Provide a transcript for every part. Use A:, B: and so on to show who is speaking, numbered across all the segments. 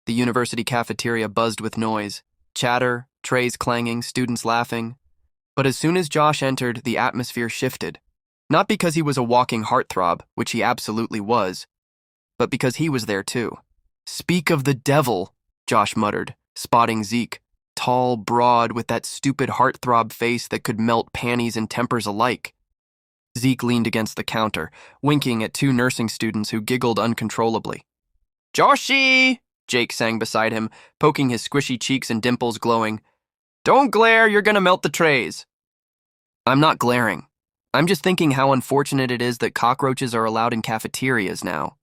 A: The university cafeteria buzzed with noise, chatter, trays clanging, students laughing. But as soon as Josh entered, the atmosphere shifted. Not because he was a walking heartthrob, which he absolutely was, but because he was there too. "Speak of the devil," Josh muttered, spotting Zeke, tall, broad, with that stupid heartthrob face that could melt panties and tempers alike. Zeke leaned against the counter, winking at two nursing students who giggled uncontrollably. "Joshy!" Jake sang beside him, poking his squishy cheeks and dimples glowing. "Don't glare, you're gonna melt the trays." "I'm not glaring. I'm just thinking how unfortunate it is that cockroaches are allowed in cafeterias now."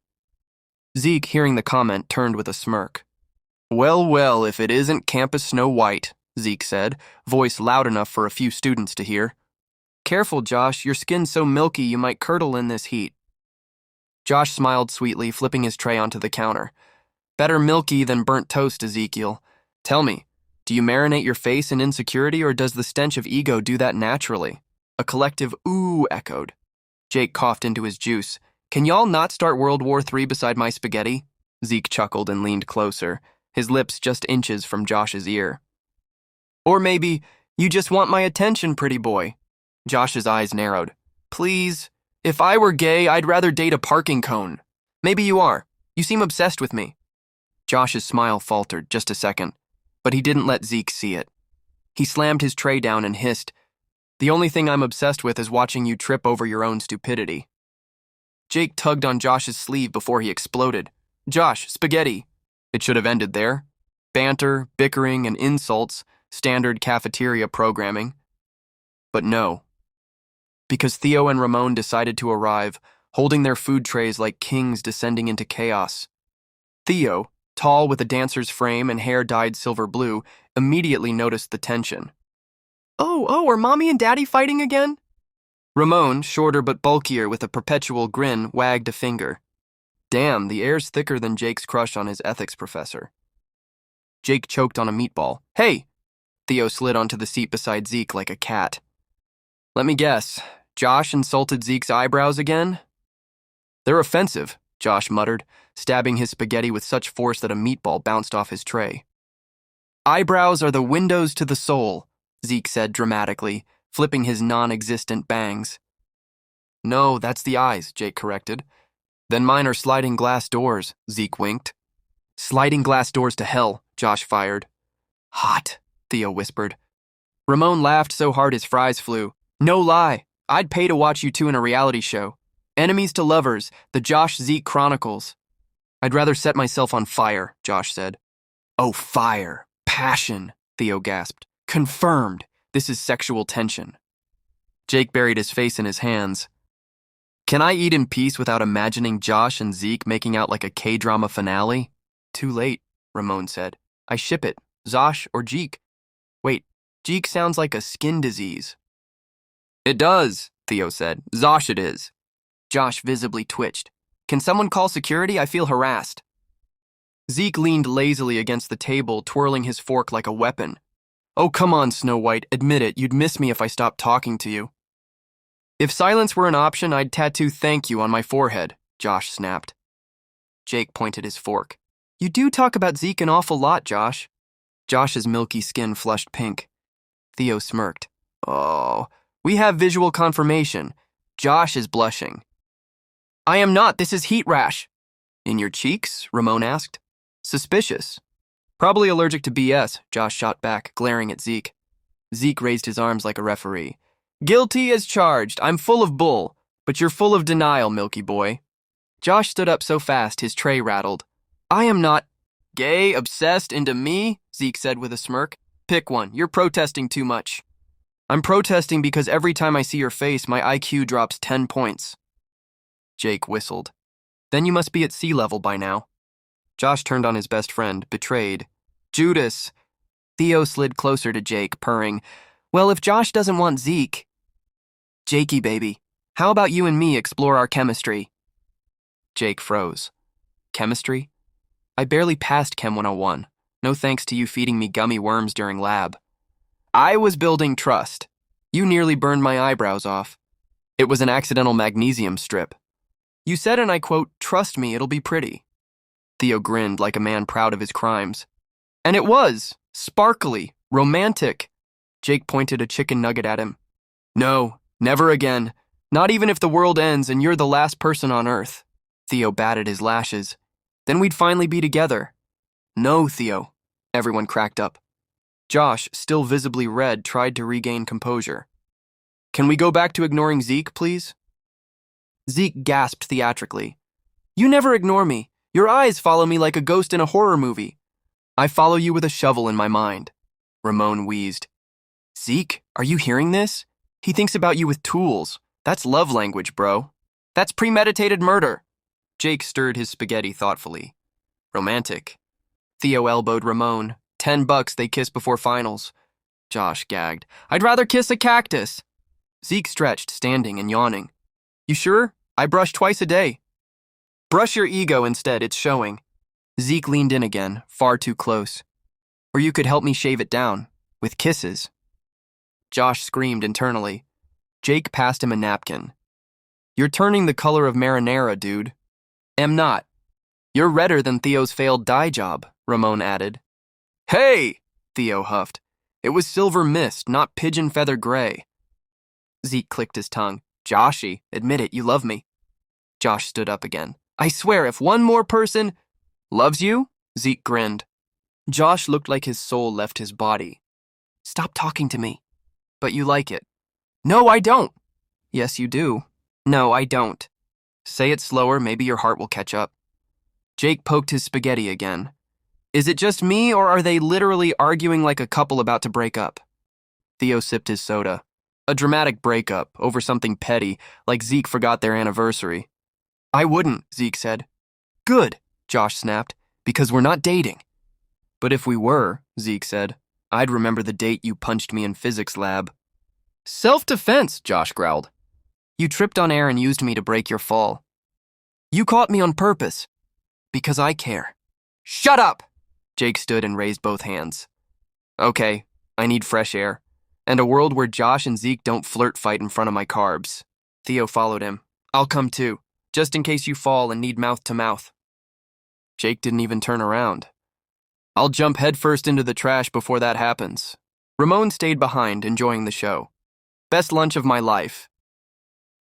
A: Zeke, hearing the comment, turned with a smirk. "Well, well, if it isn't Campus Snow White," Zeke said, voice loud enough for a few students to hear. "Careful, Josh, your skin's so milky you might curdle in this heat." Josh smiled sweetly, flipping his tray onto the counter. "Better milky than burnt toast, Ezekiel. Tell me, do you marinate your face in insecurity, or does the stench of ego do that naturally?" A collective ooh echoed. Jake coughed into his juice. "Can y'all not start World War III beside my spaghetti?" Zeke chuckled and leaned closer, his lips just inches from Josh's ear. "Or maybe, you just want my attention, pretty boy." Josh's eyes narrowed. "Please, if I were gay, I'd rather date a parking cone. Maybe you are. You seem obsessed with me." Josh's smile faltered just a second, but he didn't let Zeke see it. He slammed his tray down and hissed, "The only thing I'm obsessed with is watching you trip over your own stupidity." Jake tugged on Josh's sleeve before he exploded. "Josh, spaghetti." It should have ended there. Banter, bickering, and insults, standard cafeteria programming. But no. Because Theo and Ramon decided to arrive, holding their food trays like kings descending into chaos. Theo, tall with a dancer's frame and hair dyed silver blue, immediately noticed the tension. Oh, are Mommy and Daddy fighting again?" Ramon, shorter but bulkier with a perpetual grin, wagged a finger. Damn, the air's thicker than Jake's crush on his ethics professor. Jake choked on a meatball. "Hey!" Theo slid onto the seat beside Zeke like a cat. "Let me guess, Josh insulted Zeke's eyebrows again?" "They're offensive," Josh muttered, stabbing his spaghetti with such force that a meatball bounced off his tray. "Eyebrows are the windows to the soul," Zeke said dramatically, flipping his non-existent bangs. "No, that's the eyes," Jake corrected. "Then mine are sliding glass doors," Zeke winked. "Sliding glass doors to hell," Josh fired. "Hot," Theo whispered. Ramon laughed so hard his fries flew. "No lie, I'd pay to watch you two in a reality show. Enemies to lovers, the Josh-Zeke Chronicles." "I'd rather set myself on fire," Josh said. "Oh, fire. Passion," Theo gasped. "Confirmed. This is sexual tension." Jake buried his face in his hands. "Can I eat in peace without imagining Josh and Zeke making out like a K-drama finale?" "Too late," Ramon said. "I ship it. Zosh or Jeek." "Wait, Jeek sounds like a skin disease." "It does," Theo said. "Zosh it is." Josh visibly twitched. "Can someone call security? I feel harassed." Zeke leaned lazily against the table, twirling his fork like a weapon. "Oh, come on, Snow White, admit it, you'd miss me if I stopped talking to you." "If silence were an option, I'd tattoo thank you on my forehead," Josh snapped. Jake pointed his fork. "You do talk about Zeke an awful lot, Josh." Josh's milky skin flushed pink. Theo smirked. "Oh, we have visual confirmation. Josh is blushing." "I am not, this is heat rash." "In your cheeks?" Ramon asked. "Suspicious." "Probably allergic to BS, Josh shot back, glaring at Zeke. Zeke raised his arms like a referee. "Guilty as charged. I'm full of bull, but you're full of denial, Milky Boy." Josh stood up so fast his tray rattled. "I am not gay, obsessed, into me," Zeke said with a smirk. "Pick one. You're protesting too much." "I'm protesting because every time I see your face, my IQ drops 10 points. Jake whistled. "Then you must be at sea level by now." Josh turned on his best friend, betrayed. "Judas." Theo slid closer to Jake, purring. "Well, if Josh doesn't want Zeke..." "Jakey, baby, how about you and me explore our chemistry?" Jake froze. "Chemistry? I barely passed Chem 101. No thanks to you feeding me gummy worms during lab." "I was building trust. You nearly burned my eyebrows off." "It was an accidental magnesium strip." "You said, and I quote, 'Trust me, it'll be pretty.'" Theo grinned like a man proud of his crimes. And it was sparkly, romantic. Jake pointed a chicken nugget at him. No, never again. Not even if the world ends and you're the last person on Earth. Theo batted his lashes. Then we'd finally be together. No, Theo. Everyone cracked up. Josh, still visibly red, tried to regain composure. Can we go back to ignoring Zeke, please? Zeke gasped theatrically. You never ignore me. Your eyes follow me like a ghost in a horror movie. I follow you with a shovel in my mind. Ramon wheezed. Zeke, are you hearing this? He thinks about you with tools. That's love language, bro. That's premeditated murder. Jake stirred his spaghetti thoughtfully. Romantic. Theo elbowed Ramon. $10 they kiss before finals. Josh gagged. I'd rather kiss a cactus. Zeke stretched, standing and yawning. You sure? I brush twice a day. Brush your ego instead, it's showing. Zeke leaned in again, far too close. Or you could help me shave it down, with kisses. Josh screamed internally. Jake passed him a napkin. You're turning the color of marinara, dude. Am not. You're redder than Theo's failed dye job, Ramon added. Hey, Theo huffed. It was silver mist, not pigeon feather gray. Zeke clicked his tongue. Joshy, admit it, you love me. Josh stood up again. I swear, if one more person loves you, Zeke grinned. Josh looked like his soul left his body. Stop talking to me. But you like it. No, I don't. Yes, you do. No, I don't. Say it slower, maybe your heart will catch up. Jake poked his spaghetti again. Is it just me, or are they literally arguing like a couple about to break up? Theo sipped his soda. A dramatic breakup over something petty, like Zeke forgot their anniversary. I wouldn't, Zeke said. Good, Josh snapped, because we're not dating. But if we were, Zeke said, I'd remember the date you punched me in physics lab. Self-defense, Josh growled. You tripped on air and used me to break your fall. You caught me on purpose. Because I care. Shut up! Jake stood and raised both hands. Okay, I need fresh air. And a world where Josh and Zeke don't flirt fight in front of my carbs. Theo followed him. I'll come too, just in case you fall and need mouth to mouth. Jake didn't even turn around. I'll jump headfirst into the trash before that happens. Ramon stayed behind, enjoying the show. Best lunch of my life.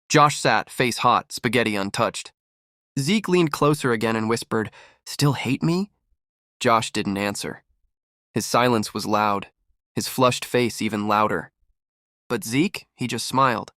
A: Josh sat, face hot, spaghetti untouched. Zeke leaned closer again and whispered, Still hate me? Josh didn't answer. His silence was loud, his flushed face even louder. But Zeke, he just smiled.